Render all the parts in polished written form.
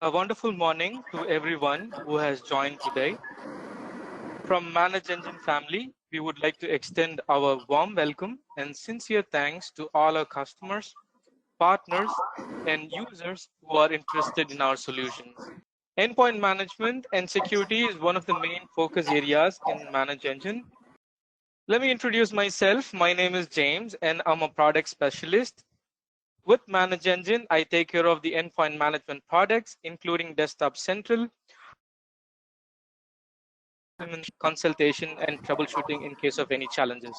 A wonderful morning to everyone who has joined today. From Manage Engine family, we would like to extend our warm welcome and sincere thanks to all our customers, partners, and users who are interested in our solutions. Endpoint management and security is one of the main focus areas in Manage Engine. Let me introduce myself. My name is James, and I'm a product specialist. With Manage Engine, I take care of the endpoint management products, including Desktop Central, consultation, and troubleshooting in case of any challenges.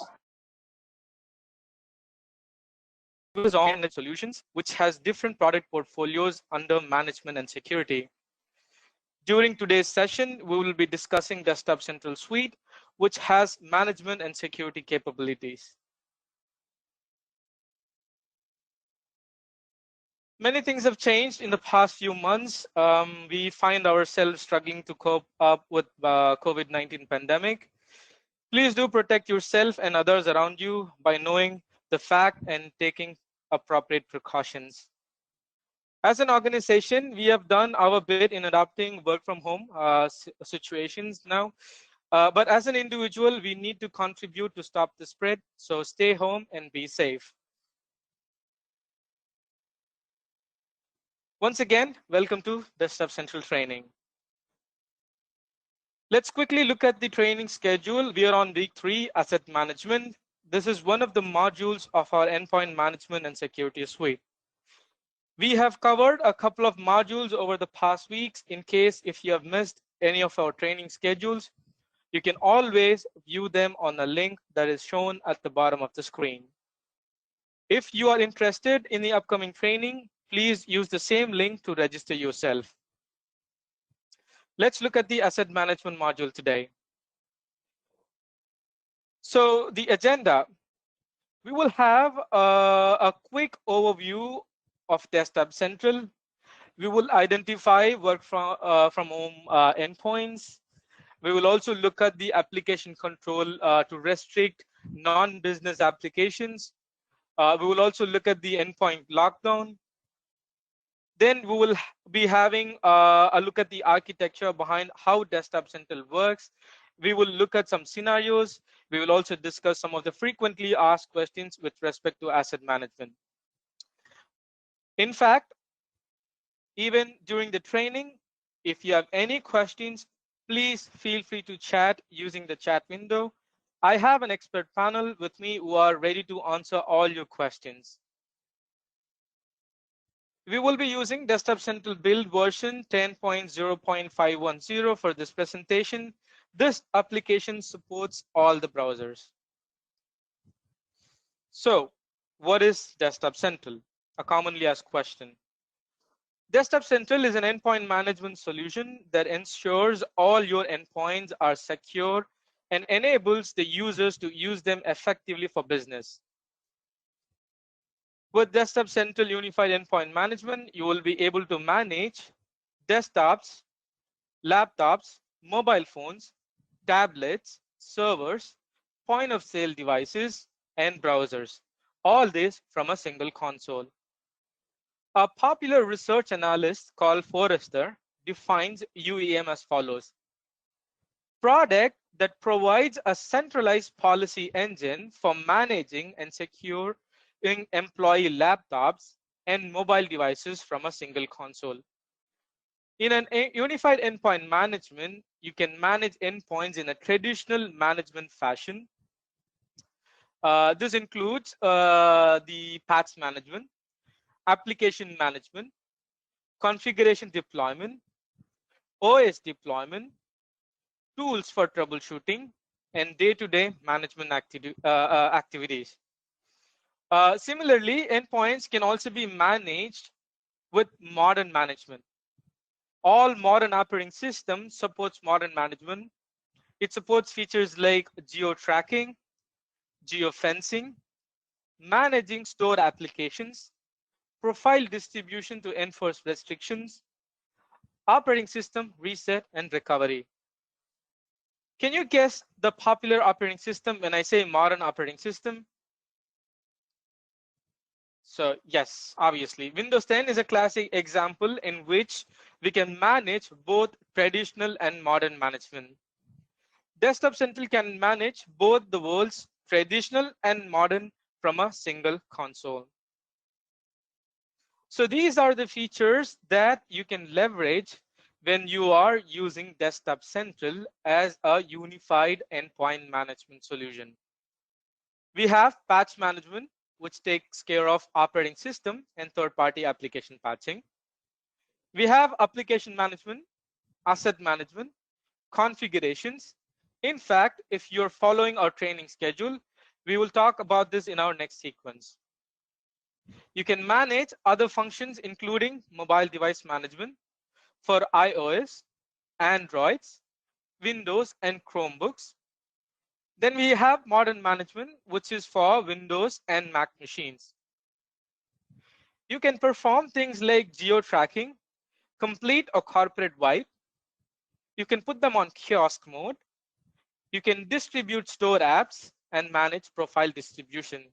On solutions, which has different product portfolios under management and security. During today's session, we will be discussing Desktop Central Suite, which has management and security capabilities. Many things have changed in the past few months. We find ourselves struggling to cope up with COVID-19 pandemic. Please do protect yourself and others around you by knowing the fact and taking appropriate precautions. As an organization, we have done our bit in adopting work from home situations now. But as an individual, we need to contribute to stop the spread. So stay home and be safe. Once again, welcome to Desktop Central Training. Let's quickly look at the training schedule. We are on week 3, Asset Management. This is one of the modules of our Endpoint Management and Security Suite. We have covered a couple of modules over the past weeks. In case if you have missed any of our training schedules, you can always view them on a link that is shown at the bottom of the screen. If you are interested in the upcoming training, please use the same link to register yourself. Let's look at the asset management module today. So the agenda, we will have a quick overview of Desktop Central. We will identify work from home endpoints. We will also look at the application control to restrict non-business applications. We will also look at the endpoint lockdown. Then we will be having a look at the architecture behind how Desktop Central works. We will look at some scenarios. We will also discuss some of the frequently asked questions with respect to asset management. In fact, even during the training, if you have any questions, please feel free to chat using the chat window. I have an expert panel with me who are ready to answer all your questions. We will be using Desktop Central build version 10.0.510 for this presentation. This application supports all the browsers. So, what is Desktop Central? A commonly asked question. Desktop Central is an endpoint management solution that ensures all your endpoints are secure and enables the users to use them effectively for business. With Desktop Central Unified Endpoint Management, you will be able to manage desktops, laptops, mobile phones, tablets, servers, point of sale devices, and browsers. All this from a single console. A popular research analyst called Forrester defines UEM as follows: product that provides a centralized policy engine for managing and securing employee laptops and mobile devices from a single console. In an unified endpoint management, you can manage endpoints in a traditional management fashion. This includes the patch management, application management, configuration deployment, OS deployment, tools for troubleshooting, and day-to-day management activities. Similarly, endpoints can also be managed with modern management. All modern operating systems supports modern management. It supports features like geo-tracking, geo-fencing, managing stored applications, profile distribution to enforce restrictions, operating system reset and recovery. Can you guess the popular operating system when I say modern operating system? So yes, obviously, Windows 10 is a classic example in which we can manage both traditional and modern management. Desktop Central can manage both the world's traditional and modern from a single console. So these are the features that you can leverage when you are using Desktop Central as a unified endpoint management solution. We have patch management, which takes care of operating system and third-party application patching. We have application management, asset management, configurations. In fact, if you're following our training schedule, we will talk about this in our next sequence. You can manage other functions, including mobile device management for iOS, Androids, Windows, and Chromebooks. Then we have modern management, which is for Windows and Mac machines. You can perform things like geo-tracking, complete or corporate wipe. You can put them on kiosk mode. You can distribute store apps and manage profile distribution.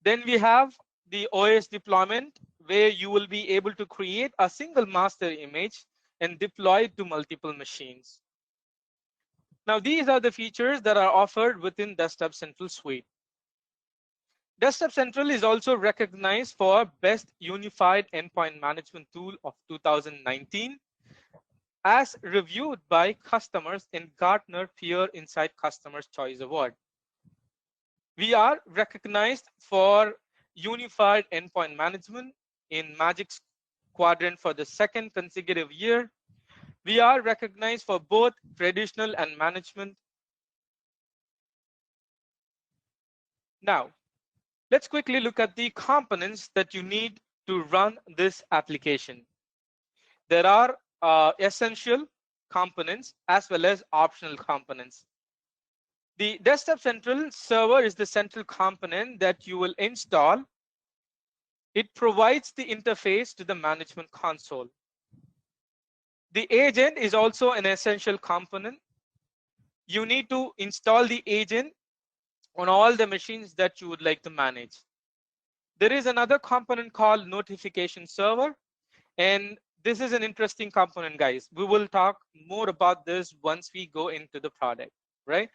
Then we have the OS deployment, where you will be able to create a single master image and deploy it to multiple machines. Now, these are the features that are offered within Desktop Central Suite. Desktop Central is also recognized for Best Unified Endpoint Management Tool of 2019, as reviewed by customers in Gartner Peer Insight Customers Choice Award. We are recognized for unified endpoint management in Magic Quadrant for the second consecutive year. We are recognized for both traditional and management. Now, let's quickly look at the components that you need to run this application. There are essential components as well as optional components. The Desktop Central server is the central component that you will install. It provides the interface to the management console. The agent is also an essential component. You need to install the agent on all the machines that you would like to manage. There is another component called notification server, and this is an interesting component, guys. We will talk more about this once we go into the product, right?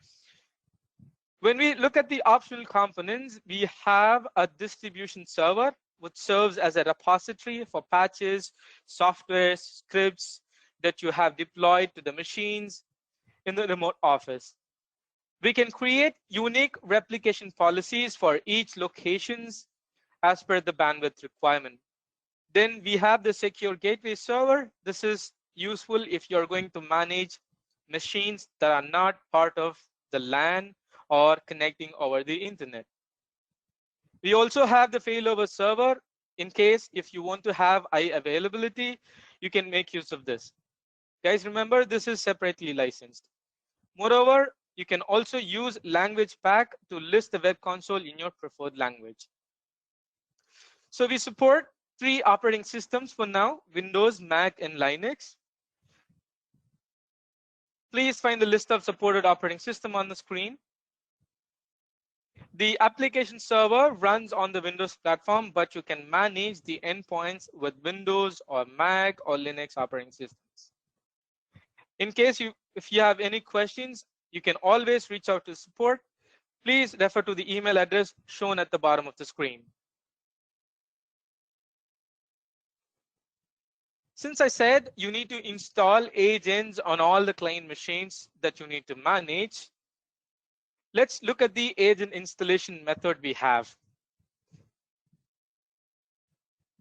When we look at the optional components, we have a distribution server, which serves as a repository for patches, software, scripts that you have deployed to the machines in the remote office. We can create unique replication policies for each locations as per the bandwidth requirement. Then we have the secure gateway server. This is useful if you're going to manage machines that are not part of the LAN or connecting over the internet. We also have the failover server. In case if you want to have high availability, you can make use of this. Guys, remember, this is separately licensed. Moreover, you can also use language pack to list the web console in your preferred language. So we support 3 operating systems for now: Windows, Mac, and Linux. Please find the list of supported operating system on the screen. The application server runs on the Windows platform, but you can manage the endpoints with Windows or Mac or Linux operating systems. In case if you have any questions, you can always reach out to support. Please refer to the email address shown at the bottom of the screen. Since I said you need to install agents on all the client machines that you need to manage, let's look at the agent installation method we have.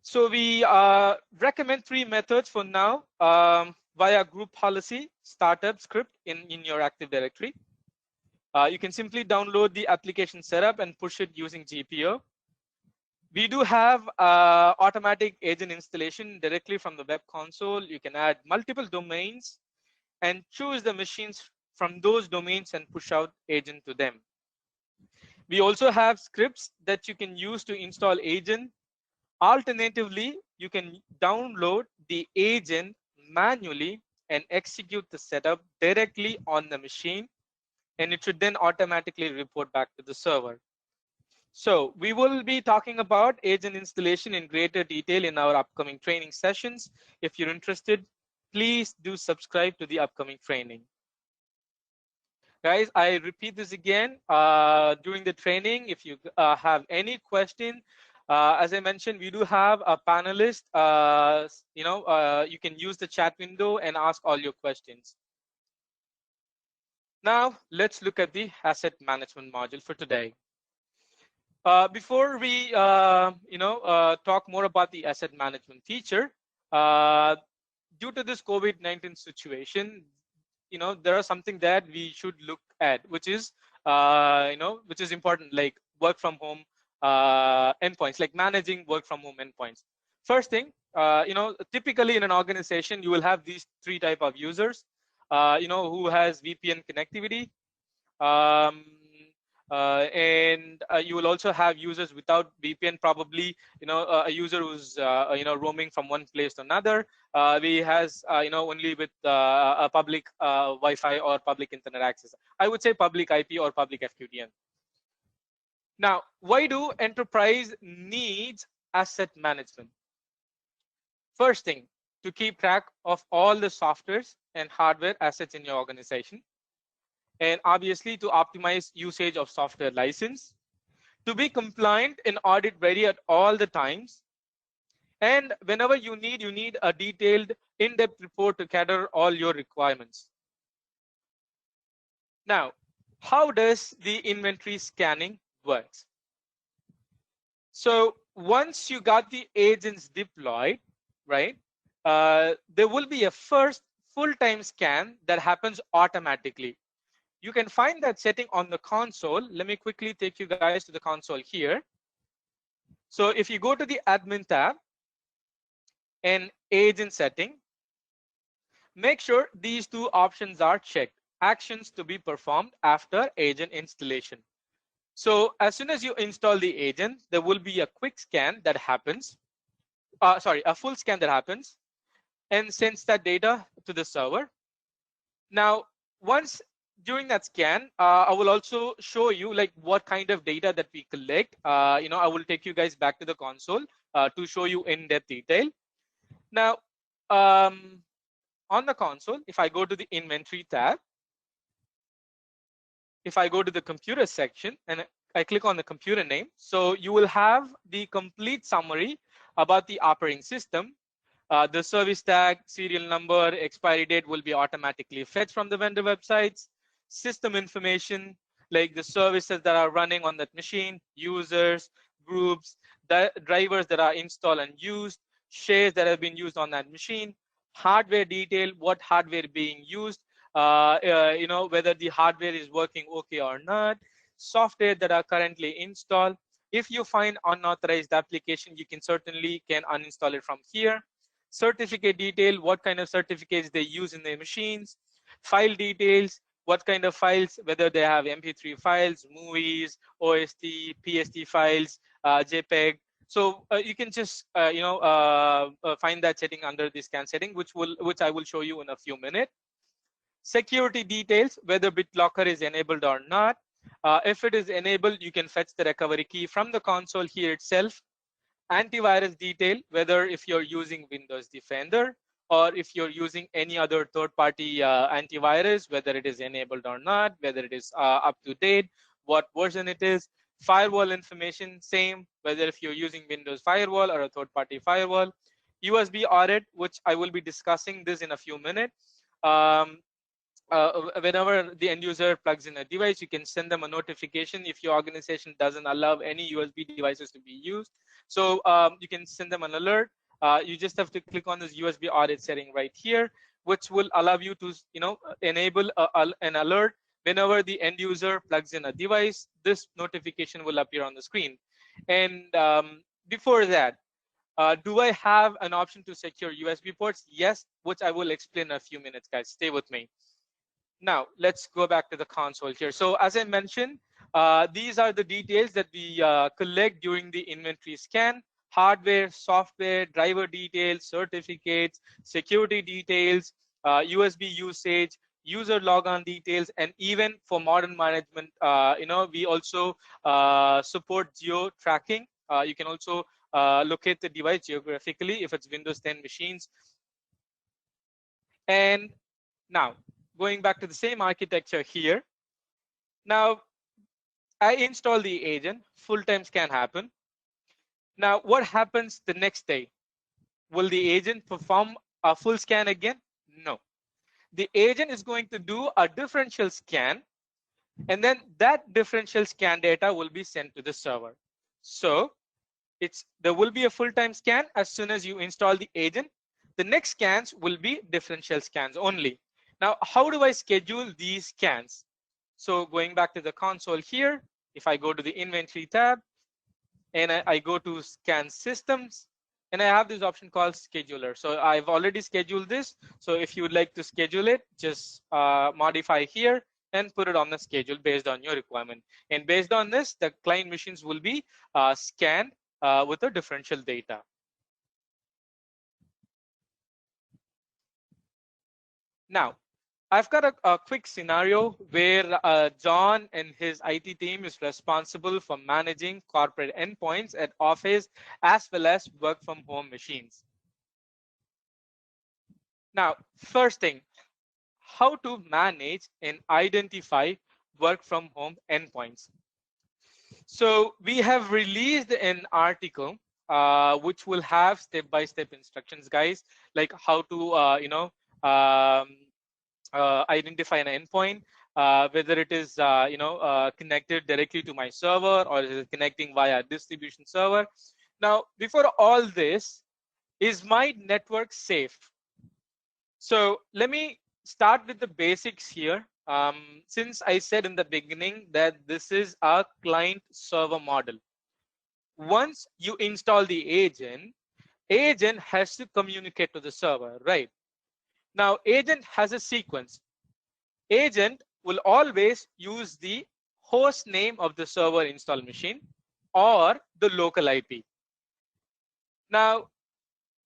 So we recommend 3 methods for now via group policy, startup script in your Active Directory. You can simply download the application setup and push it using GPO. We do have automatic agent installation directly from the web console. You can add multiple domains and choose the machines from those domains and push out agent to them. We also have scripts that you can use to install agent. Alternatively, you can download the agent manually and execute the setup directly on the machine, and it should then automatically report back to the server. So we will be talking about agent installation in greater detail in our upcoming training sessions. If you're interested, please do subscribe to the upcoming training. Guys, I repeat this again during the training. If you have any question, as I mentioned, we do have a panelist. You can use the chat window and ask all your questions. Now, let's look at the asset management module for today. Before we, talk more about the asset management feature, due to this COVID-19 situation, there are something that we should look at, which is which is important, like work from home endpoints, like managing work from home endpoints. First thing, typically in an organization you will have these three type of users, who has VPN connectivity, um, and you will also have users without VPN, probably a user who's roaming from one place to another. We has only with a public Wi-Fi or public internet access. I would say public IP or public FQDN. Now, why do enterprise needs asset management? First thing, to keep track of all the softwares and hardware assets in your organization, and obviously to optimize usage of software license, to be compliant and audit ready at all the times, and whenever you need a detailed in-depth report to cater all your requirements. Now, how does the inventory scanning works? So once you got the agents deployed, right, there will be a first full-time scan that happens automatically. You can find that setting on the console. Let me quickly take you guys to the console here. So if you go to the admin tab and agent setting, make sure these two options are checked. Actions to be performed after agent installation. So as soon as you install the agent, there will be a quick scan that happens. A full scan that happens and sends that data to the server. Now, once during that scan, I will also show you like what kind of data that we collect. I will take you guys back to the console to show you in depth detail. Now, on the console, if I go to the inventory tab, if I go to the computer section and I click on the computer name, so you will have the complete summary about the operating system. The service tag, serial number, expiry date will be automatically fetched from the vendor websites. System information, like the services that are running on that machine, users, groups, the drivers that are installed and used, shares that have been used on that machine, hardware detail, what hardware being used, whether the hardware is working okay or not, software that are currently installed. If you find unauthorized application, you can certainly uninstall it from here. Certificate detail, what kind of certificates they use in their machines, file details, what kind of files, whether they have MP3 files, movies, OST, PST files, JPEG. So you can just find that setting under the scan setting, which I will show you in a few minutes. Security details, whether BitLocker is enabled or not. If it is enabled, you can fetch the recovery key from the console here itself. Antivirus detail, whether if you're using Windows Defender or if you're using any other third-party antivirus, whether it is enabled or not, whether it is up to date, what version it is. Firewall information, same, whether if you're using Windows Firewall or a third-party firewall. USB audit, which I will be discussing this in a few minutes. Whenever the end user plugs in a device, you can send them a notification if your organization doesn't allow any USB devices to be used. So you can send them an alert. You just have to click on this USB audit setting right here, which will allow you to enable an alert whenever the end user plugs in a device. This notification will appear on the screen. And before that, do I have an option to secure USB ports? Yes, which I will explain in a few minutes, guys. Stay with me. Now, let's go back to the console here. So as I mentioned, these are the details that we collect during the inventory scan: hardware, software, driver details, certificates, security details, USB usage, user logon details, and even for modern management, we also support geo tracking. You can also locate the device geographically if it's Windows 10 machines. And now going back to the same architecture here. Now I install the agent, full-time scan happen. Now what happens the next day? Will the agent perform a full scan again? No. The agent is going to do a differential scan, and then that differential scan data will be sent to the server. So there will be a full-time scan as soon as you install the agent. The next scans will be differential scans only. Now, how do I schedule these scans? So going back to the console here, if I go to the inventory tab and I go to scan systems, and I have this option called scheduler. So I've already scheduled this. So if you would like to schedule it, just modify here and put it on the schedule based on your requirement. And based on this, the client machines will be scanned with the differential data. Now, I've got a quick scenario where John and his IT team is responsible for managing corporate endpoints at office as well as work from home machines. Now, first thing, how to manage and identify work from home endpoints. So we have released an article which will have step-by-step instructions, guys, like how to identify an endpoint, whether it is connected directly to my server or is it connecting via distribution server. Now, before all this, is my network safe? So let me start with the basics here. Since I said in the beginning that this is a client server model, once you install the agent has to communicate to the server, right? Now, agent has a sequence. Agent will always use the host name of the server install machine or the local IP. Now,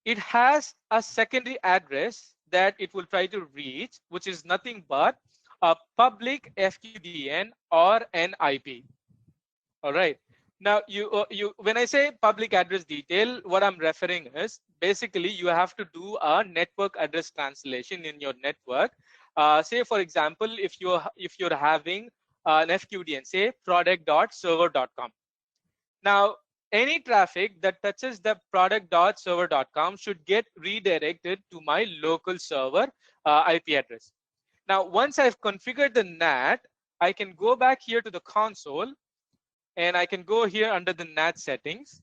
it has a secondary address that it will try to reach, which is nothing but a public FQDN or an IP. All right. Now, when I say public address detail, what I'm referring is basically you have to do a network address translation in your network. Say, for example, if you're having an FQDN, say product.server.com. Now, any traffic that touches the product.server.com should get redirected to my local server IP address. Now, once I've configured the NAT, I can go back here to the console and I can go here under the NAT settings,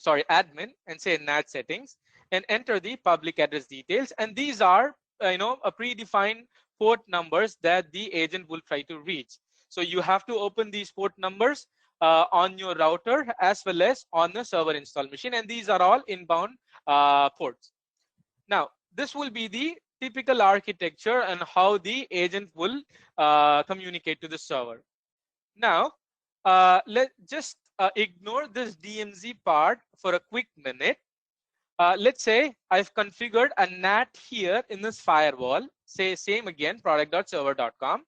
admin, and say NAT settings and enter the public address details. And these are, a predefined port numbers that the agent will try to reach. So you have to open these port numbers on your router as well as on the server install machine, and these are all inbound ports. Now, this will be the typical architecture and how the agent will communicate to the server. Now, let's just ignore this DMZ part for a quick minute. Let's say I've configured a NAT here in this firewall, say same again, product.server.com,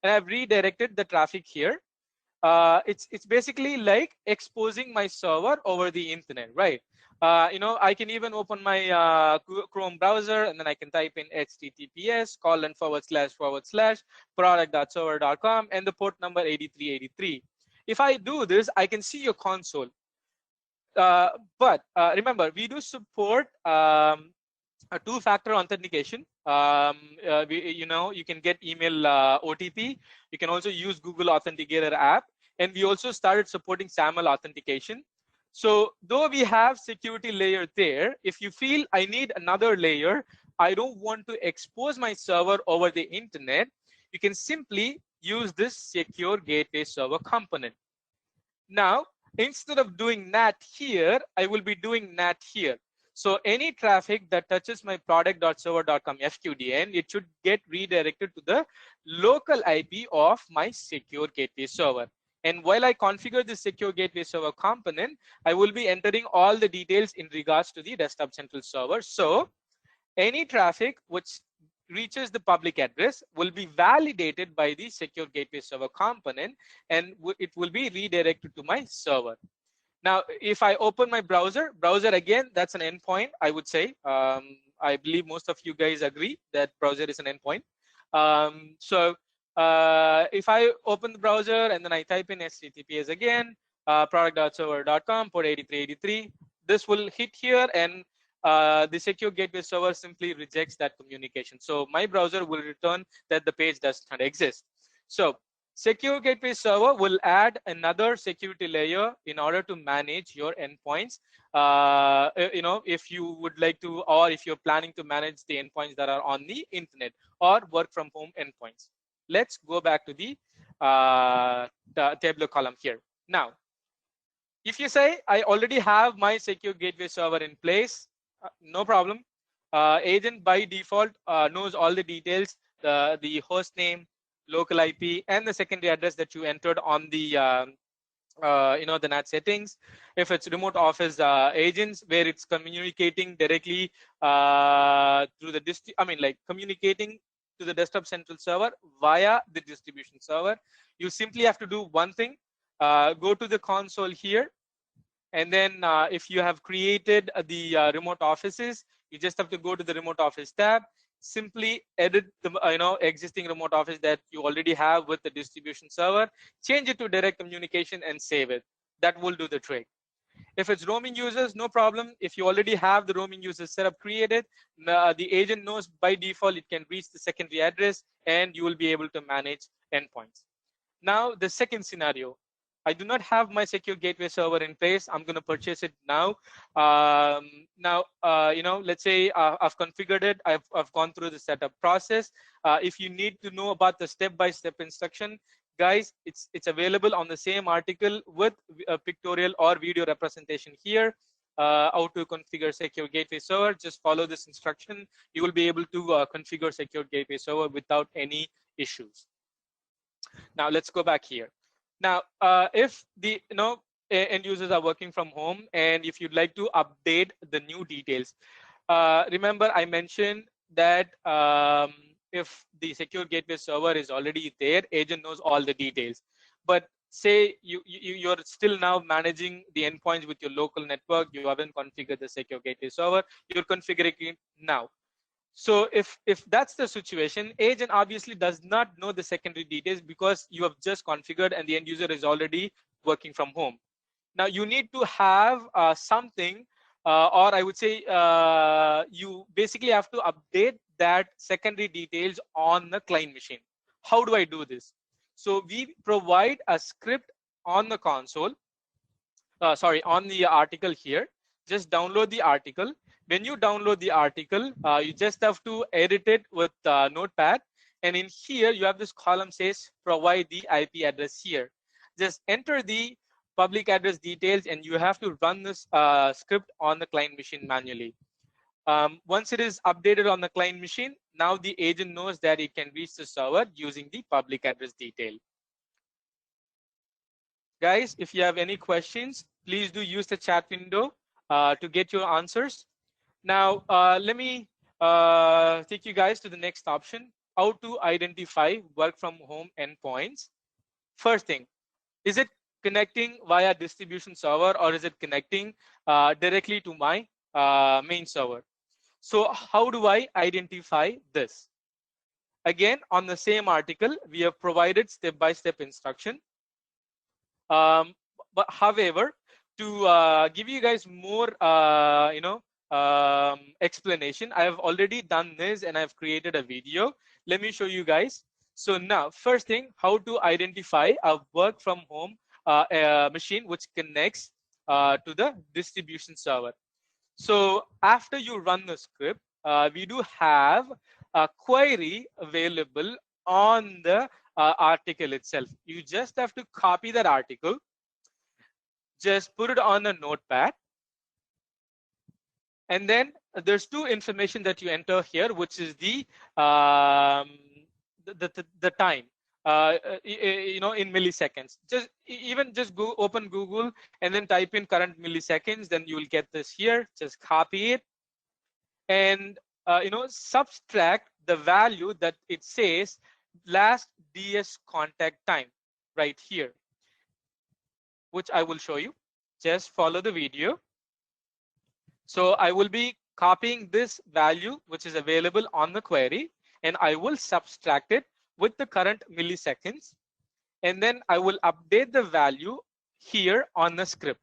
and I've redirected the traffic here. It's basically like exposing my server over the internet, right? I can even open my Chrome browser and then I can type in https:// product.server.com and the port number 8383. If I do this, I can see your console. But remember, we do support a two-factor authentication. You can get email OTP. You can also use Google Authenticator app, and we also started supporting SAML authentication. So though we have security layer there, if you feel I need another layer, I don't want to expose my server over the internet, you can simply use this secure gateway server component. Now, instead of doing NAT here, I will be doing NAT here. So any traffic that touches my product.server.com FQDN, it should get redirected to the local IP of my secure gateway server. And while I configure the secure gateway server component, I will be entering all the details in regards to the desktop central server. So any traffic which reaches the public address will be validated by the secure gateway server component, and it will be redirected to my server. Now, if I open my browser again, that's an endpoint, I would say. I believe most of you guys agree that browser is an endpoint. If I open the browser and then I type in HTTPS again, product.server.com, port 8383, this will hit here, and the secure gateway server simply rejects that communication. So my browser will return that the page does not exist. So secure gateway server will add another security layer in order to manage your endpoints. If you would like to, or if you're planning to manage the endpoints that are on the internet or work from home endpoints. Let's go back to the Tableau column here. Now, if you say, I already have my secure gateway server in place, no problem. Agent by default knows all the details, the host name, local IP, and the secondary address that you entered on the the NAT settings. If it's remote office agents where it's communicating directly through the communicating to the desktop central server via the distribution server, you simply have to do one thing. Go to the console here, and then if you have created the remote offices, you just have to go to the remote office tab, simply edit the existing remote office that you already have with the distribution server, change it to direct communication and save it. That will do the trick. If it's roaming users, no problem. If you already have the roaming users setup created, the agent knows by default it can reach the secondary address, and you will be able to manage endpoints. Now, the second scenario, I do not have my secure gateway server in place. I'm going to purchase it now. Let's say I've configured it. I've gone through the setup process. If you need to know about the step-by-step instruction, guys, it's available on the same article with a pictorial or video representation here. How to configure secure gateway server. Just follow this instruction. You will be able to configure secure gateway server without any issues. Now let's go back here. Now, if the end users are working from home, and if you'd like to update the new details, remember I mentioned that if the secure gateway server is already there, agent knows all the details. But say you're still now managing the endpoints with your local network, you haven't configured the secure gateway server, you're configuring it now. So if that's the situation, agent obviously does not know the secondary details because you have just configured and the end user is already working from home. Now you need to have something, or I would say you basically have to update that secondary details on the client machine. How do I do this? So we provide a script on the console, on the article here. Just download the article. When you download the article, you just have to edit it with Notepad. And in here, you have this column says provide the IP address here. Just enter the public address details, and you have to run this script on the client machine manually. Once it is updated on the client machine, now the agent knows that it can reach the server using the public address detail. Guys, if you have any questions, please do use the chat window to get your answers. Now, let me take you guys to the next option, how to identify work from home endpoints. First thing, is it connecting via distribution server, or is it connecting directly to my main server? So how do I identify this? Again, on the same article, we have provided step-by-step instruction. But however, to give you guys more, explanation, I have already done this and I've created a video. Let me show you guys. So now, first thing, how to identify a work from home machine which connects to the distribution server. So after you run the script, we do have a query available on the article itself. You just have to copy that article, just put it on a notepad, and then there's two information that you enter here, which is the time, in milliseconds. Just go open Google and then type in current milliseconds, then you will get this here. Just copy it and subtract the value that it says last DS contact time right here, which I will show you. Just follow the video. So I will be copying this value, which is available on the query, and I will subtract it with the current milliseconds. And then I will update the value here on the script.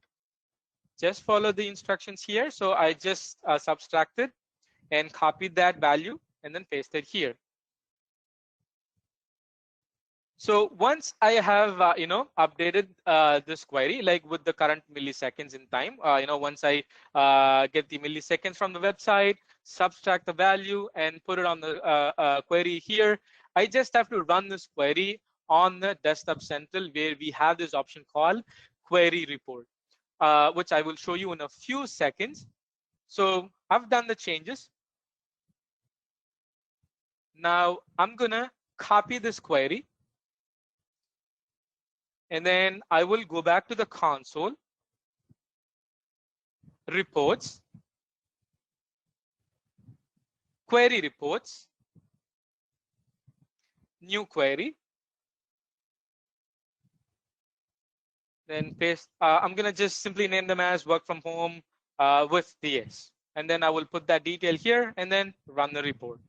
Just follow the instructions here. So I just subtracted and copied that value and then pasted here. So once I have updated this query, like with the current milliseconds in time, once I get the milliseconds from the website, subtract the value and put it on the query here, I just have to run this query on the Desktop Central, where we have this option called query report, which I will show you in a few seconds. So I've done the changes. Now I'm gonna copy this query, and then I will go back to the console, reports, query reports, new query, then paste. I'm gonna just simply name them as work from home with DS, and then I will put that detail here and then run the report.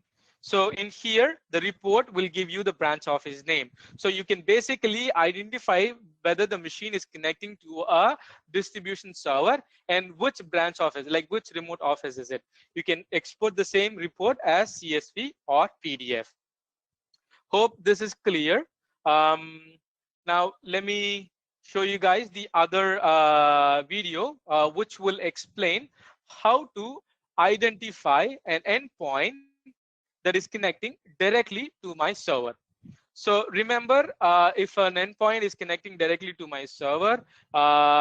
So in here, the report will give you the branch office name. So you can basically identify whether the machine is connecting to a distribution server and which branch office, like which remote office is it. You can export the same report as CSV or PDF. Hope this is clear. Now let me show you guys the other video, which will explain how to identify an endpoint that is connecting directly to my server. So remember, if an endpoint is connecting directly to my server,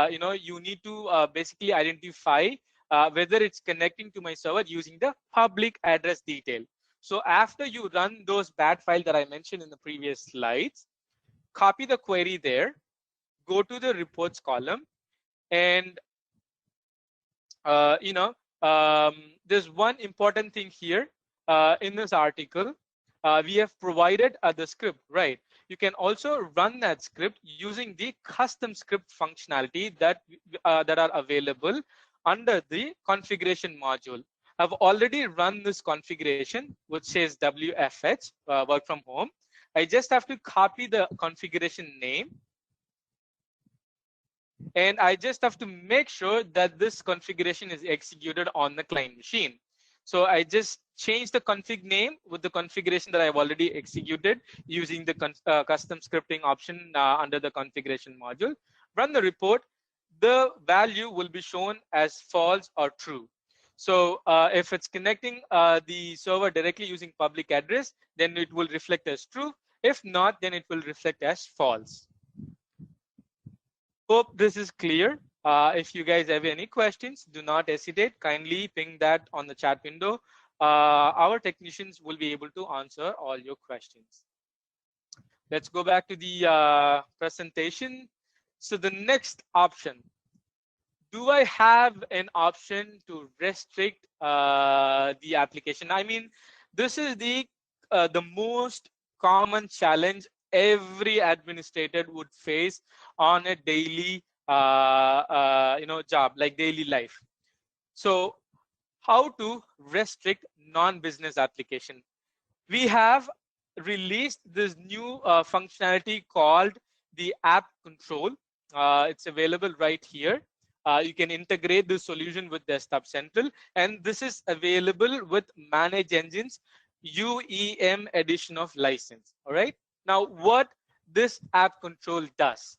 you need to basically identify whether it's connecting to my server using the public address detail. So after you run those bat files that I mentioned in the previous slides, copy the query there, go to the reports column, and there's one important thing here in this article. We have provided the script, right? You can also run that script using the custom script functionality that are available under the configuration module. I've already run this configuration, which says WFH, work from home. I just have to copy the configuration name, and I just have to make sure that this configuration is executed on the client machine. So I just change the config name with the configuration that I've already executed using the custom scripting option under the configuration module. Run the report. The value will be shown as false or true. So if it's connecting the server directly using public address, then it will reflect as true. If not, then it will reflect as false. Hope this is clear. If you guys have any questions, do not hesitate. Kindly ping that on the chat window. Our technicians will be able to answer all your questions. Let's go back to the presentation. So the next option, do I have an option to restrict the application? I mean, this is the most common challenge every administrator would face on a daily job, like daily life. So how to restrict non-business application? We have released this new functionality called the app control. It's available right here. You can integrate this solution with Desktop Central, and this is available with Manage Engines UEM edition of license. All right. Now, what this app control does?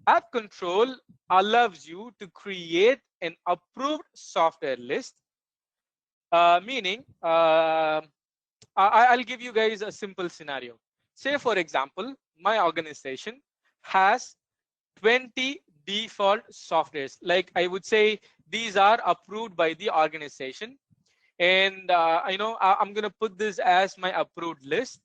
App control allows you to create an approved software list, meaning I'll give you guys a simple scenario. Say, for example, my organization has 20 default softwares. Like I would say, these are approved by the organization. And I'm going to put this as my approved list.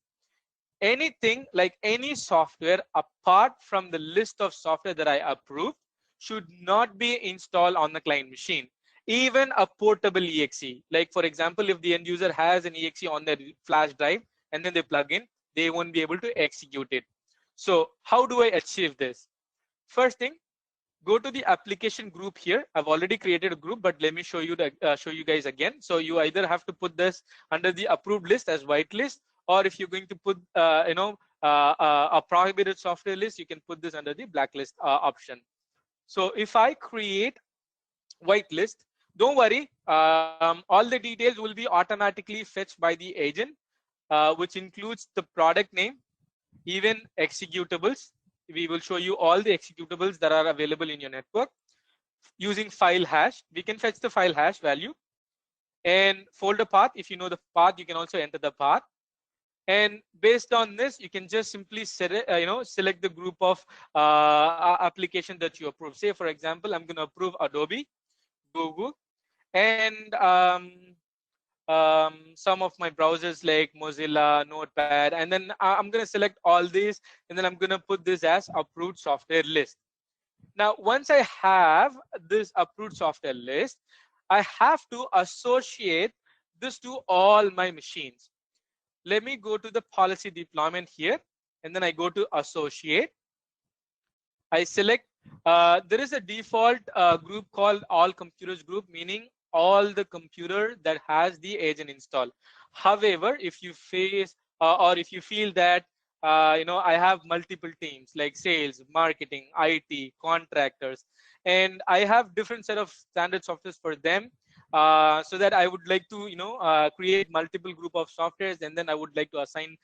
Anything like any software apart from the list of software that I approve should not be installed on the client machine. even a portable exe. Like for example, if the end user has an exe on their flash drive and then they plug in, they won't be able to execute it. So how do I achieve this? First thing, go to the application group here. I've already created a group, but let me show you show you guys again. So you either have to put this under the approved list as whitelist, or if you're going to put a prohibited software list, you can put this under the blacklist option. So if I create whitelist, don't worry, all the details will be automatically fetched by the agent, which includes the product name, even executables. We will show you all the executables that are available in your network. Using file hash, we can fetch the file hash value, and folder path. If you know the path, you can also enter the path. And based on this, you can just simply select the group of application that you approve. Say for example, I'm going to approve Adobe, Google, and some of my browsers like Mozilla, Notepad, and then I'm going to select all these, and then I'm going to put this as approved software list. Now, once I have this approved software list, I have to associate this to all my machines. Let me go to the policy deployment here, and then I go to associate. I select, there is a default group called all computers group, meaning all the computer that has the agent installed. However, if you face or if you feel that I have multiple teams like sales, marketing, IT, contractors, and I have different set of standard softwares for them, so that I would like to create multiple group of softwares, and then I would like to assign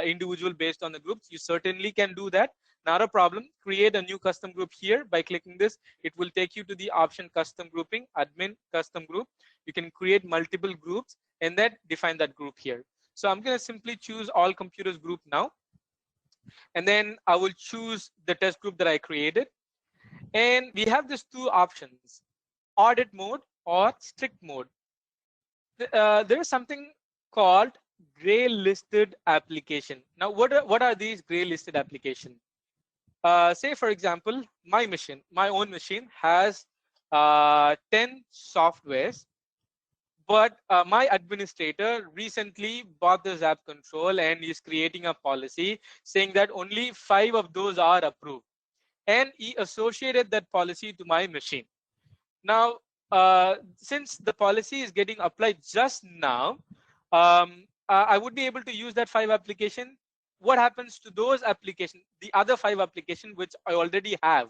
individual based on the groups. You certainly can do that. Not a problem. Create a new custom group here by clicking this. It will take you to the option custom grouping, admin custom group. You can create multiple groups and then define that group here. So I'm going to simply choose all computers group now. And then I will choose the test group that I created. And we have these two options, audit mode or strict mode. There is something called gray listed application. Now, what are these gray listed applications? Say for example, my own machine has 10 softwares, but my administrator recently bought this app control and is creating a policy saying that only 5 of those are approved, and he associated that policy to my machine. Now, since the policy is getting applied just now, I would be able to use that 5 application. What happens to those applications, the other 5 applications which I already have?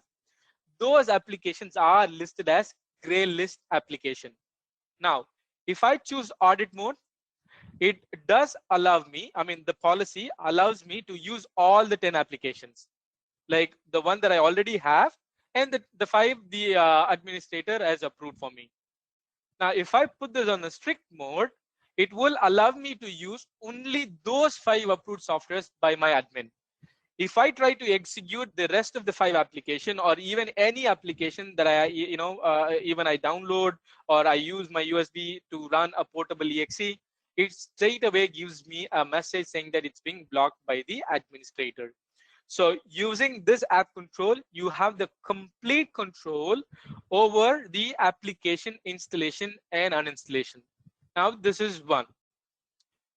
Those applications are listed as gray list application. Now, if I choose audit mode, it does allow me, the policy allows me to use all the 10 applications, like the one that I already have, and the 5 the administrator has approved for me. Now, if I put this on the strict mode, it will allow me to use only those 5 approved softwares by my admin. If I try to execute the rest of the 5 application, or even any application that I even I download or I use my USB to run a portable exe, it straight away gives me a message saying that it's being blocked by the administrator. So using this app control, you have the complete control over the application installation and uninstallation. Now, this is one.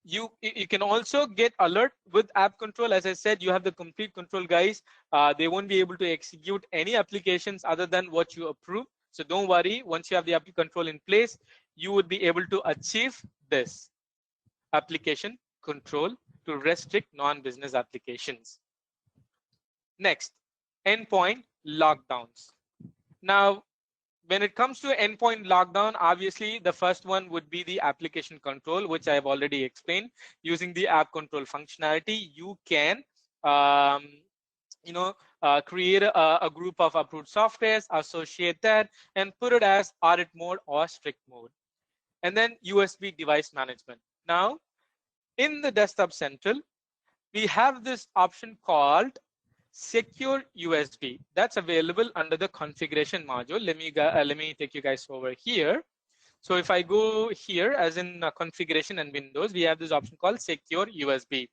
You can also get alert with app control. As I said, you have the complete control, guys. They won't be able to execute any applications other than what you approve. So don't worry, once you have the app control in place, you would be able to achieve this application control to restrict non-business applications. Next, endpoint lockdowns. Now, when it comes to endpoint lockdown, obviously the first one would be the application control, which I have already explained. Using the app control functionality, you can create a group of approved softwares, associate that, and put it as audit mode or strict mode. And then USB device management. Now, in the Desktop Central, we have this option called Secure USB. That's available under the configuration module. Let me take you guys over here. So if I go here, as in configuration and Windows, we have this option called Secure USB.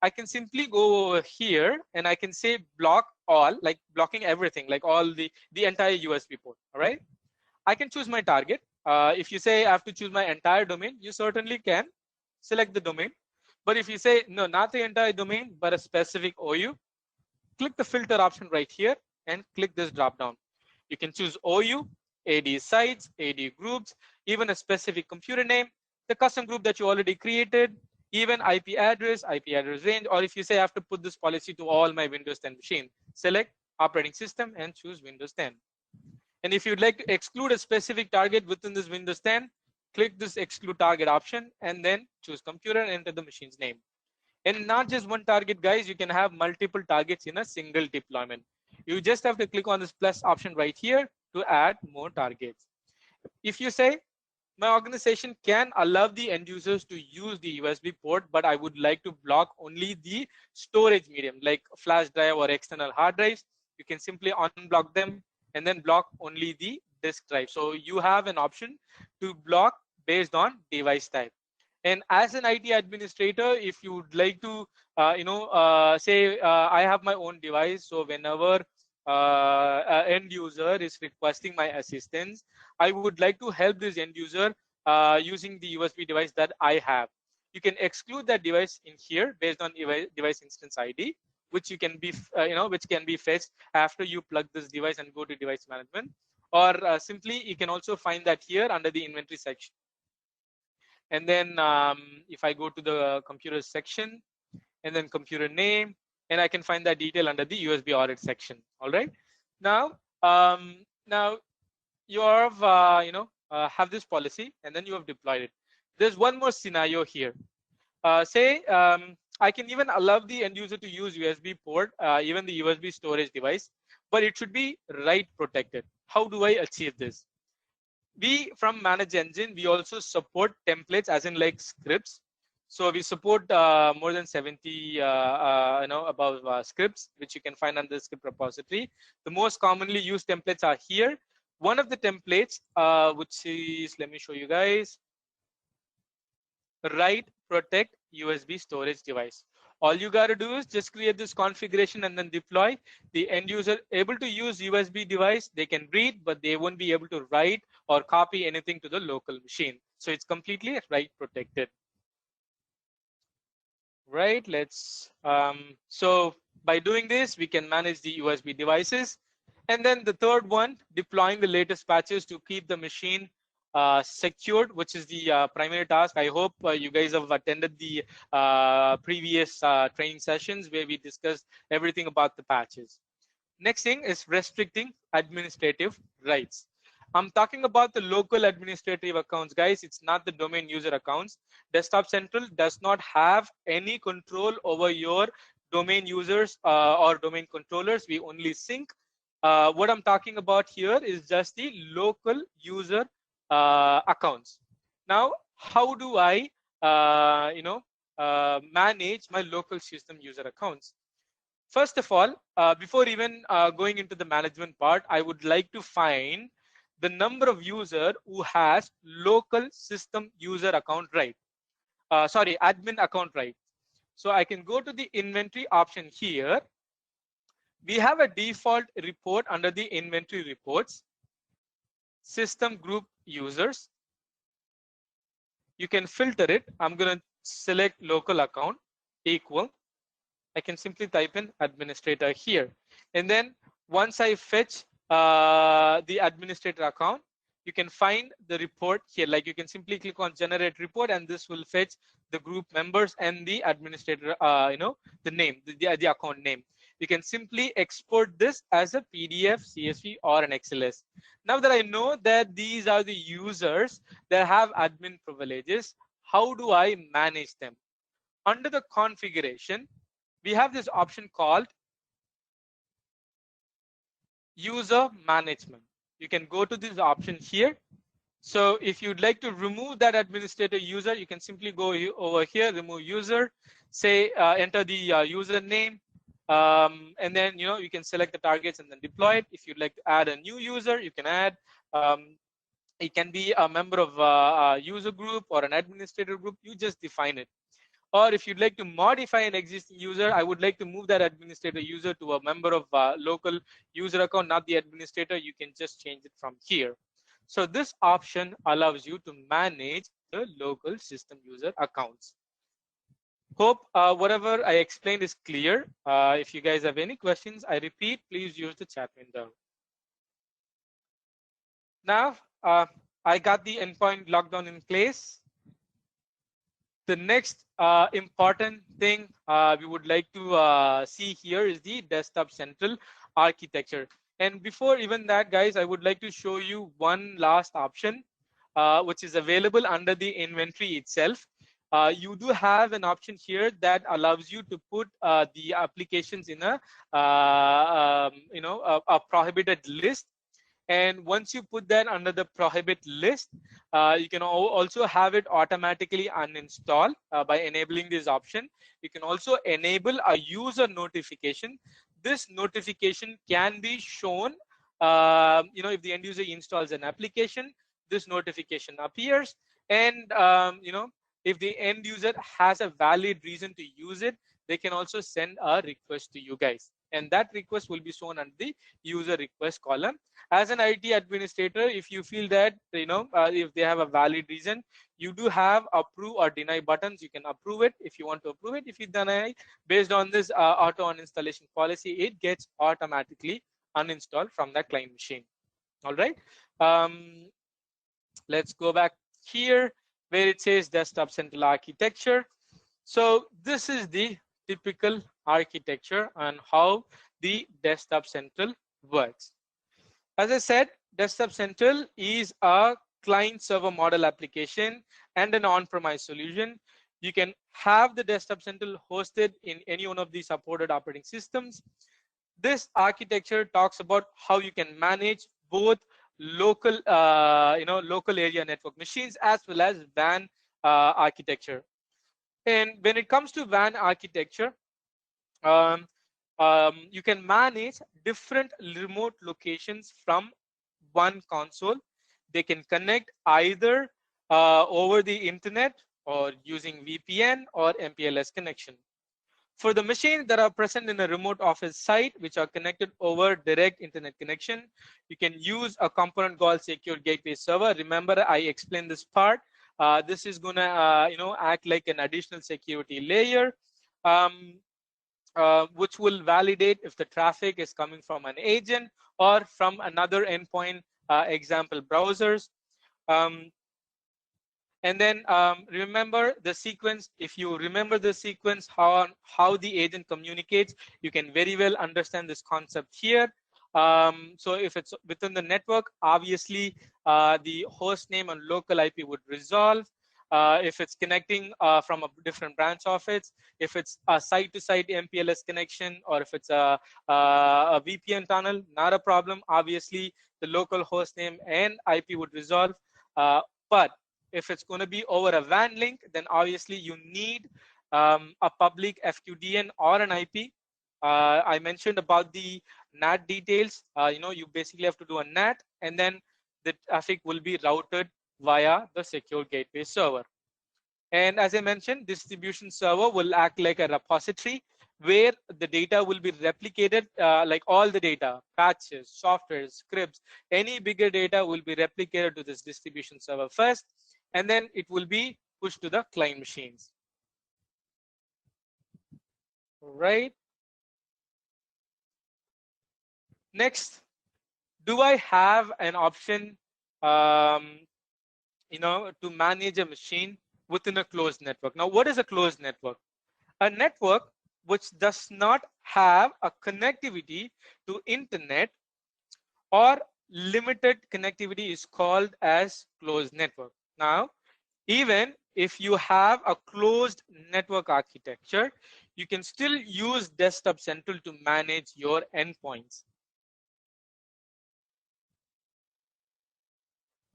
I can simply go over here and I can say block all, like blocking everything, like all the entire USB port. All right. I can choose my target. If you say I have to choose my entire domain, you certainly can select the domain. But if you say no, not the entire domain, but a specific OU, click the filter option right here and click this drop down. You can choose OU, AD sites, AD groups, even a specific computer name, the custom group that you already created, even IP address range, or if you say I have to put this policy to all my Windows 10 machine, select operating system and choose Windows 10. And if you'd like to exclude a specific target within this Windows 10, click this exclude target option and then choose computer and enter the machine's name. And not just one target, guys, you can have multiple targets in a single deployment. You just have to click on this plus option right here to add more targets. If you say my organization can allow the end users to use the USB port, but I would like to block only the storage medium like flash drive or external hard drives, you can simply unblock them and then block only the disk drive. So you have an option to block based on device type. And as an IT administrator, if you would like to, say I have my own device, so whenever end user is requesting my assistance, I would like to help this end user using the USB device that I have. You can exclude that device in here based on device instance ID, which you can be, which can be fetched after you plug this device and go to device management. Or simply, you can also find that here under the inventory section. And then if I go to the computer section and then computer name, and I can find that detail under the USB audit section. All right. Now, you have, have this policy and then you have deployed it. There's one more scenario here. Say I can even allow the end user to use USB port, even the USB storage device, but it should be write protected. How do I achieve this? We from Manage Engine, we also support templates as in like scripts. So we support more than 70 above scripts, which you can find on the script repository. The most commonly used templates are here. One of the templates, which is, let me show you guys, write protect USB storage device. All you got to do is just create this configuration and then deploy. The end user able to use USB device, they can read, but they won't be able to write or copy anything to the local machine. So it's completely write protected. Right, let's, so by doing this, we can manage the USB devices. And then the third one, deploying the latest patches to keep the machine secured, which is the primary task. I hope you guys have attended the previous training sessions where we discussed everything about the patches. Next thing is restricting administrative rights. I'm talking about the local administrative accounts, guys. It's not the domain user accounts. Desktop Central does not have any control over your domain users or domain controllers. We only sync. What I'm talking about here is just the local user accounts. Now, how do I, manage my local system user accounts? First of all, before even going into the management part, I would like to find the number of user who has local system user account right. Admin account right. So I can go to the inventory option here. We have a default report under the inventory reports, system group users. You can filter it. I'm going to select local account equal. I can simply type in administrator here. And then once I fetch the administrator account, you can find the report here. Like you can simply click on generate report and this will fetch the group members and the administrator, the name, the account name. You can simply export this as a PDF, CSV, or an XLS. Now that I know that these are the users that have admin privileges, how do I manage them? Under the configuration, we have this option called user management. You can go to this option here. So if you'd like to remove that administrator user, you can simply go over here, remove user, say enter the username, and then you can select the targets and then deploy it. If you'd like to add a new user, you can add. It can be a member of a user group or an administrator group. You just define it. Or if you'd like to modify an existing user, I would like to move that administrator user to a member of local user account, not the administrator. You can just change it from here. So this option allows you to manage the local system user accounts. Hope whatever I explained is clear. If you guys have any questions, I repeat, please use the chat window. Now, I got the endpoint lockdown in place. The next important thing we would like to see here is the desktop central architecture. And before even that, guys, I would like to show you one last option, which is available under the inventory itself. You do have an option here that allows you to put the applications in a a prohibited list. And once you put that under the prohibit list, you can also have it automatically uninstall by enabling this option. You can also enable a user notification. This notification can be shown, if the end user installs an application, this notification appears. And, if the end user has a valid reason to use it, they can also send a request to you guys. And that request will be shown under the user request column. As an IT administrator, if you feel that, if they have a valid reason, you do have approve or deny buttons. You can approve it if you want to approve it. If you deny, based on this auto uninstallation policy, it gets automatically uninstalled from that client machine. All right. Let's go back here where it says desktop central architecture. So this is the typical architecture and how the desktop central works. As I said, desktop central is a client server model application and an on-premise solution. You can have the desktop central hosted in any one of the supported operating systems. This architecture talks about how you can manage both local local area network machines as well as WAN architecture. And when it comes to WAN architecture, you can manage different remote locations from one console. They can connect either over the internet or using VPN or MPLS connection. For the machines that are present in a remote office site, which are connected over direct internet connection, you can use a component called secure gateway server. Remember, I explained this part. This is going to act like an additional security layer, which will validate if the traffic is coming from an agent or from another endpoint, example browsers. And then remember the sequence. If you remember the sequence, how the agent communicates, you can very well understand this concept here. So if it's within the network, obviously the host name and local IP would resolve. If it's connecting from a different branch of it, if it's a site-to-site MPLS connection, or if it's a VPN tunnel, not a problem. Obviously, the local host name and IP would resolve. But if it's going to be over a WAN link, then obviously you need a public FQDN or an IP. I mentioned about the NAT details. You basically have to do a NAT, and then the traffic will be routed via the secure gateway server. And as I mentioned, distribution server will act like a repository where the data will be replicated, like all the data, patches, software, scripts, any bigger data will be replicated to this distribution server first, and then it will be pushed to the client machines. Right. Next, do I have an option, to manage a machine within a closed network? Now, what is a closed network? A network which does not have a connectivity to internet or limited connectivity is called as closed network. Now, even if you have a closed network architecture, you can still use Desktop Central to manage your endpoints.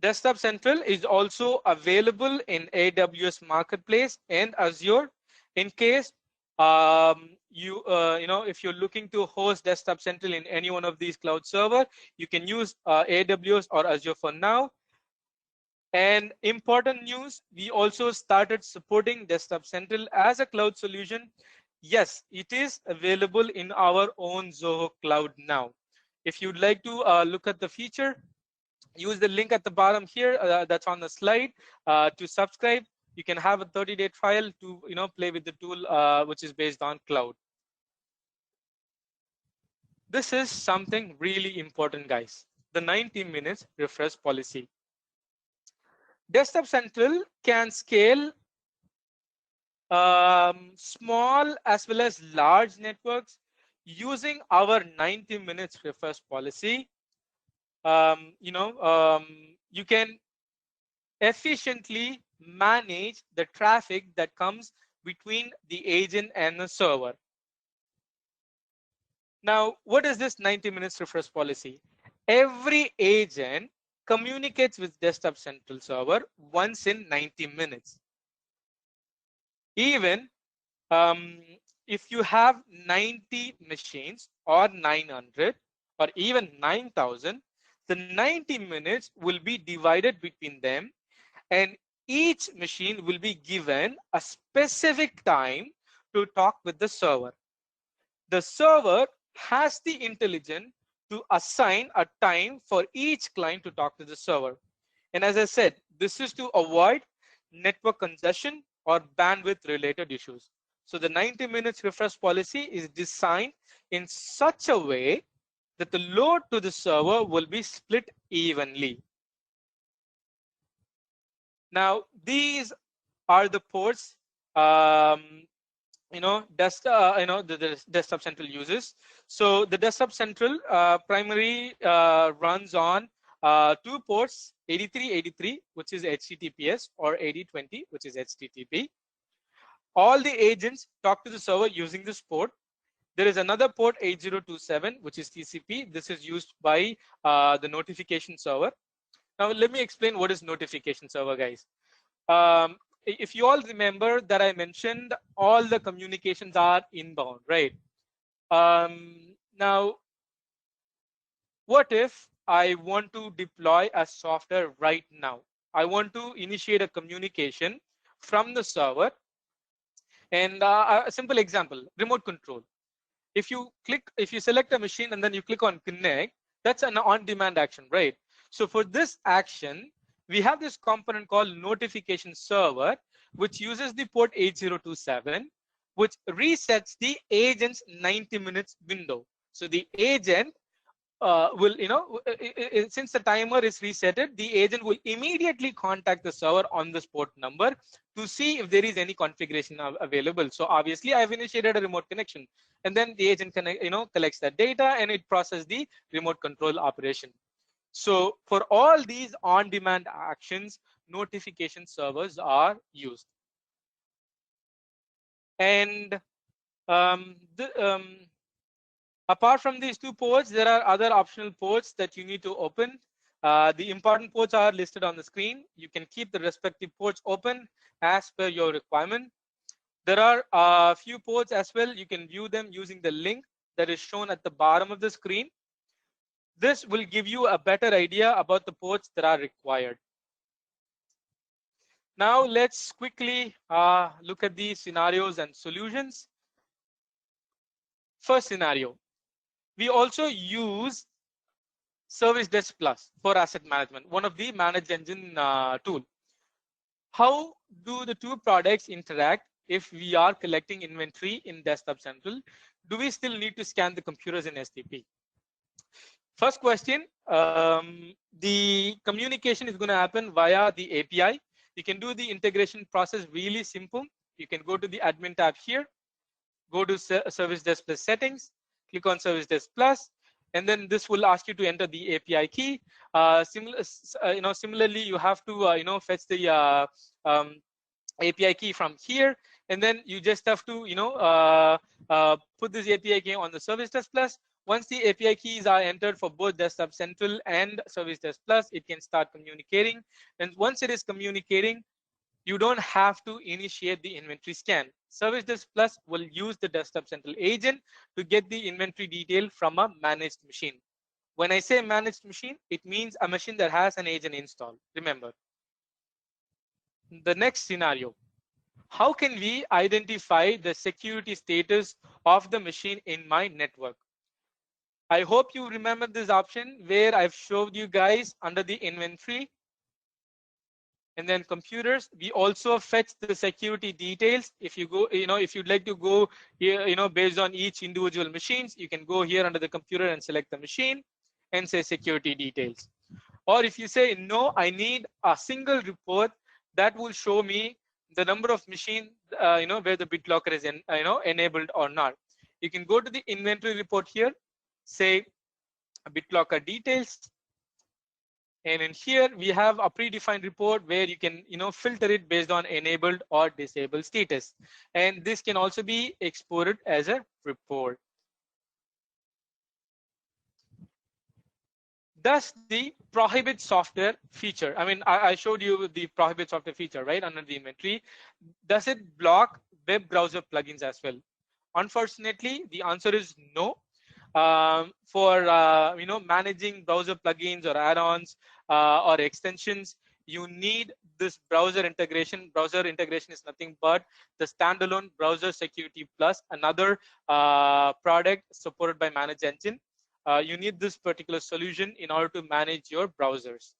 Desktop Central is also available in AWS Marketplace and Azure. In case if you're looking to host Desktop Central in any one of these cloud server, you can use AWS or Azure for now. And important news, we also started supporting Desktop Central as a cloud solution. Yes, it is available in our own Zoho Cloud now. If you'd like to look at the feature, use the link at the bottom here that's on the slide to subscribe. You can have a 30-day trial to play with the tool which is based on cloud. This is something really important, guys. The 90 minutes refresh policy. Desktop Central can scale small as well as large networks using our 90 minutes refresh policy. You can efficiently manage the traffic that comes between the agent and the server. Now, what is this 90 minutes refresh policy? Every agent communicates with Desktop Central server once in 90 minutes. Even if you have 90 machines or 900 or even 9,000, the 90 minutes will be divided between them, and each machine will be given a specific time to talk with the server. The server has the intelligence to assign a time for each client to talk to the server. And as I said, this is to avoid network congestion or bandwidth related issues. So the 90 minutes refresh policy is designed in such a way that the load to the server will be split evenly. Now, these are the ports the Desktop Central uses. So the Desktop Central primary runs on 2 ports, 8383, which is HTTPS, or 8020, which is HTTP. All the agents talk to the server using this port. There is another port, 8027, which is TCP. This is used by the notification server. Now let me explain what is notification server, guys. If you all remember that I mentioned all the communications are inbound, right? Now, what if I want to deploy a software right now? I want to initiate a communication from the server. And a simple example, remote control. If you select a machine and then you click on connect, that's an on-demand action, right? So for this action, we have this component called notification server, which uses the port 8027, which resets the agent's 90 minutes window. So the agent will, since the timer is resetted, the agent will immediately contact the server on this port number to see if there is any configuration available. So obviously I've initiated a remote connection, and then the agent collects that data and it processes the remote control operation. So for all these on-demand actions, notification servers are used. And apart from these 2 ports, there are other optional ports that you need to open. The important ports are listed on the screen. You can keep the respective ports open as per your requirement. There are a few ports as well. You can view them using the link that is shown at the bottom of the screen. This will give you a better idea about the ports that are required. Now let's quickly look at the scenarios and solutions. First scenario, we also use Service Desk Plus for asset management, one of the managed engine tool. How do the 2 products interact if we are collecting inventory in Desktop Central? Do we still need to scan the computers in SDP? First question, the communication is going to happen via the API. You can do the integration process really simple. You can go to the admin tab here, go to Service Desk Plus settings, click on Service Desk Plus, and then this will ask you to enter the API key. Similarly, you have to fetch the API key from here, and then you just have to put this API key on the Service Desk Plus. Once the API keys are entered for both Desktop Central and Service Desk Plus, it can start communicating. And once it is communicating, you don't have to initiate the inventory scan. Service Desk Plus will use the Desktop Central agent to get the inventory detail from a managed machine. When I say managed machine, it means a machine that has an agent installed. Remember. The next scenario. How can we identify the security status of the machine in my network? I hope you remember this option where I've showed you guys under the inventory and then computers. We also fetch the security details. If you go, if you'd like to go here, based on each individual machines, you can go here under the computer and select the machine and say security details. Or if you say, no, I need a single report that will show me the number of machine, where the BitLocker is enabled or not. You can go to the inventory report here, say BitLocker details. And in here, we have a predefined report where you can, filter it based on enabled or disabled status. And this can also be exported as a report. Does the prohibit software feature, I mean, I showed you the prohibit software feature, right, under the inventory. Does it block web browser plugins as well? Unfortunately, the answer is no. For managing browser plugins or add-ons or extensions, you need this browser integration. Browser integration is nothing but the standalone Browser Security Plus, another product supported by Manage Engine. You need this particular solution in order to manage your browsers.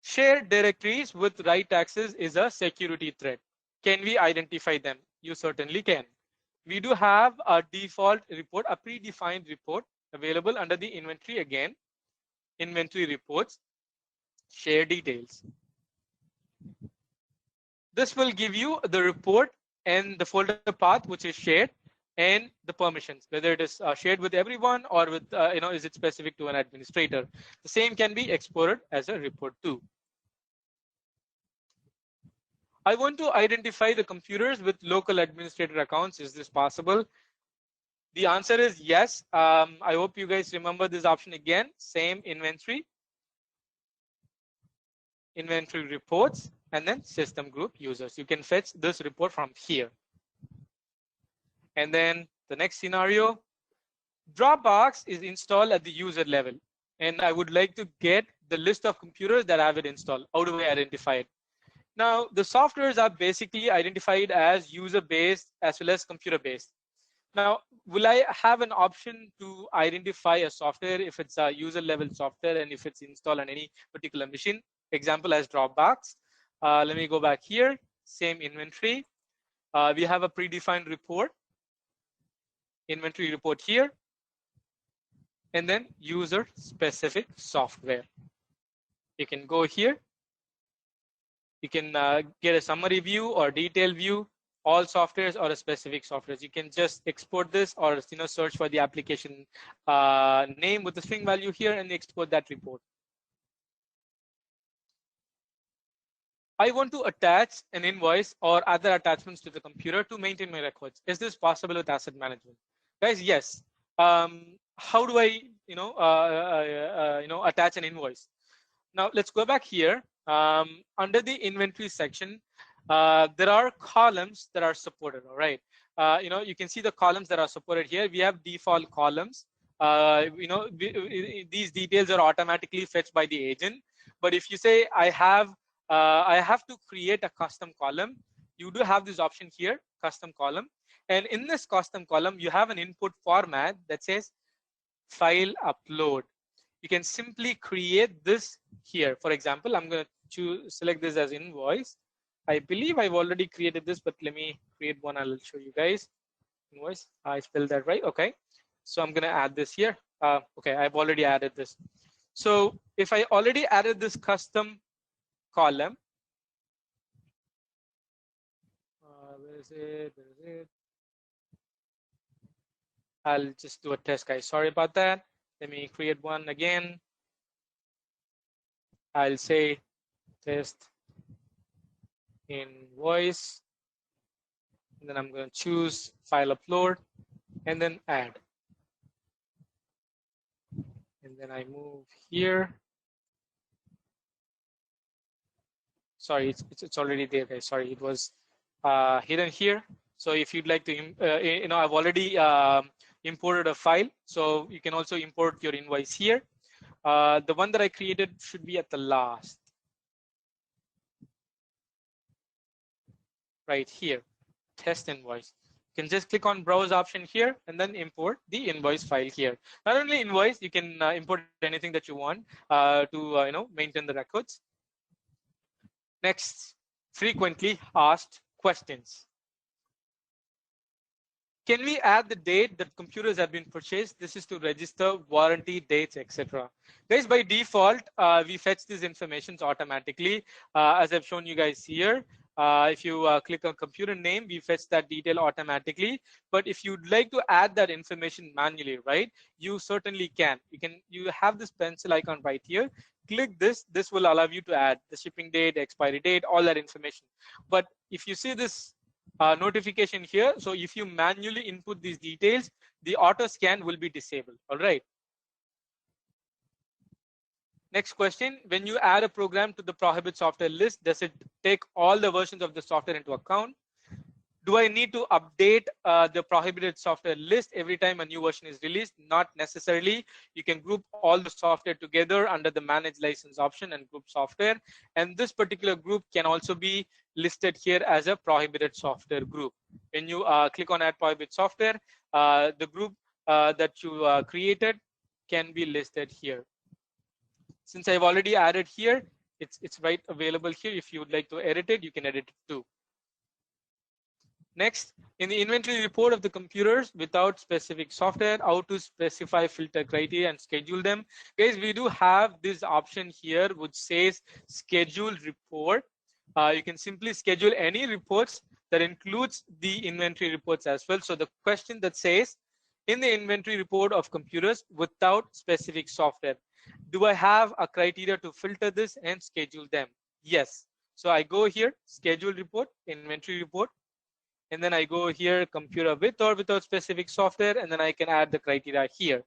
Shared directories with write access is a security threat. Can we identify them? You certainly can. We do have a default report, a predefined report available under the inventory again. Inventory reports, share details. This will give you the report and the folder path which is shared and the permissions, whether it is shared with everyone or with, is it specific to an administrator. The same can be exported as a report too. I want to identify the computers with local administrator accounts. Is this possible? The answer is yes. I hope you guys remember this option again. Same inventory reports, and then system group users. You can fetch this report from here. And then the next scenario, Dropbox is installed at the user level. And I would like to get the list of computers that have it installed. How do I identify it? Now, the softwares are basically identified as user-based as well as computer-based. Now, will I have an option to identify a software if it's a user level software and if it's installed on any particular machine? Example as Dropbox. Let me go back here. Same inventory. We have a predefined report. Inventory report here. And then user specific software. You can go here. You can get a summary view or detailed view, all softwares or a specific softwares. You can just export this or search for the application name with the string value here and export that report. I want to attach an invoice or other attachments to the computer to maintain my records. Is this possible with asset management? Guys, yes. How do I attach an invoice? Now let's go back here. Under the inventory section, there are columns that are supported. All right. You can see the columns that are supported here. We have default columns. These details are automatically fetched by the agent. But if you say I have to create a custom column, you do have this option here, custom column. And in this custom column, you have an input format that says file upload. You can simply create this here. For example, I'm going to select this as invoice. I believe I've already created this, but let me create one. I'll show you guys. Invoice. I spelled that right. Okay. So I'm going to add this here. Okay, I've already added this. So if I already added this custom column, where is it? I'll just do a test, guys. Sorry about that. Let me create one again. I'll say test invoice. And then I'm going to choose file upload and then add. And then I move here. Sorry, it's already there, guys. Sorry, it was hidden here. So if you'd like to, I've already imported a file. So you can also import your invoice here. The one that I created should be at the last. Right here, test invoice. You can just click on browse option here and then import the invoice file here. Not only invoice, you can import anything that you want to maintain the records. Next, frequently asked questions. Can we add the date that computers have been purchased? This is to register warranty dates, etc. Guys, by default, we fetch these informations automatically, as I've shown you guys here. If you click on computer name, we fetch that detail automatically. But if you'd like to add that information manually, right, you certainly can. You have this pencil icon right here. Click this. This will allow you to add the shipping date, expiry date, all that information. But if you see this notification here, so if you manually input these details, the auto scan will be disabled. All right. Next question, when you add a program to the prohibit software list, does it take all the versions of the software into account? Do I need to update the prohibited software list every time a new version is released? Not necessarily. You can group all the software together under the manage license option and group software. And this particular group can also be listed here as a prohibited software group. When you click on add prohibited software, the group that you created can be listed here. Since I've already added here, it's right available here. If you would like to edit it, you can edit it too. Next, in the inventory report of the computers without specific software, how to specify filter criteria and schedule them. Guys, we do have this option here which says schedule report. You can simply schedule any reports that includes the inventory reports as well. So the question that says, in the inventory report of computers without specific software, do I have a criteria to filter this and schedule them? Yes. So I go here, schedule report, inventory report, and then I go here, computer with or without specific software, and then I can add the criteria here.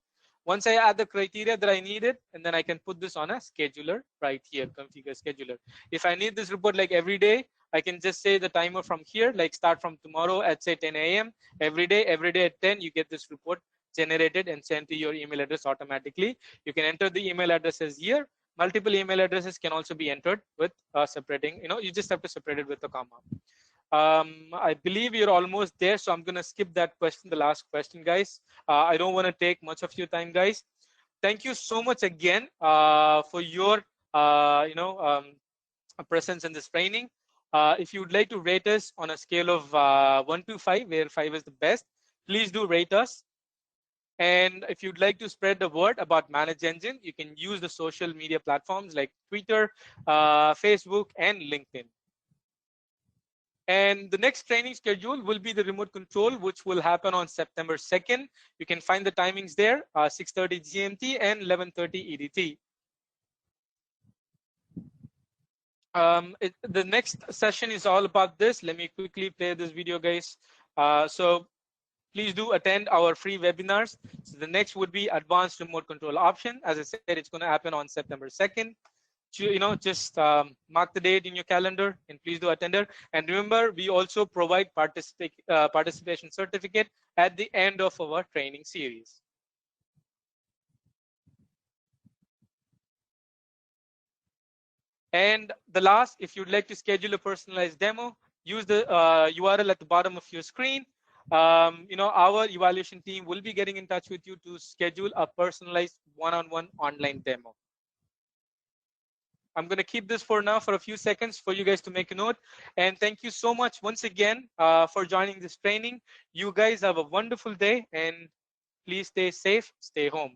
Once I add the criteria that I needed, and then I can put this on a scheduler right here, configure scheduler. If I need this report like every day, I can just say the timer from here, like start from tomorrow at say 10 a.m. Every day at 10, you get this report generated and sent to your email address automatically. You can enter the email addresses here. Multiple email addresses can also be entered with separating, you just have to separate it with a comma. I believe you're almost there, so I'm gonna skip that question, the last question, guys. I don't want to take much of your time, guys. Thank you so much again for your presence in this training. If you would like to rate us on a scale of 1 to 5, where 5 is the best, please do rate us. And if you'd like to spread the word about Manage Engine, you can use the social media platforms like Twitter, Facebook, and LinkedIn. And the next training schedule will be the remote control, which will happen on September 2nd. You can find the timings there, 6:30 GMT and 11:30 EDT. The next session is all about this. Let me quickly play this video, guys. So please do attend our free webinars. So the next would be advanced remote control option. As I said, it's going to happen on September 2nd. Just mark the date in your calendar and please do attend it. And remember, we also provide participation certificate at the end of our training series. And the last, if you'd like to schedule a personalized demo, use the URL at the bottom of your screen. Our evaluation team will be getting in touch with you to schedule a personalized one-on-one online demo. I'm going to keep this for now for a few seconds for you guys to make a note. And thank you so much once again for joining this training. You guys have a wonderful day and please stay safe, stay home.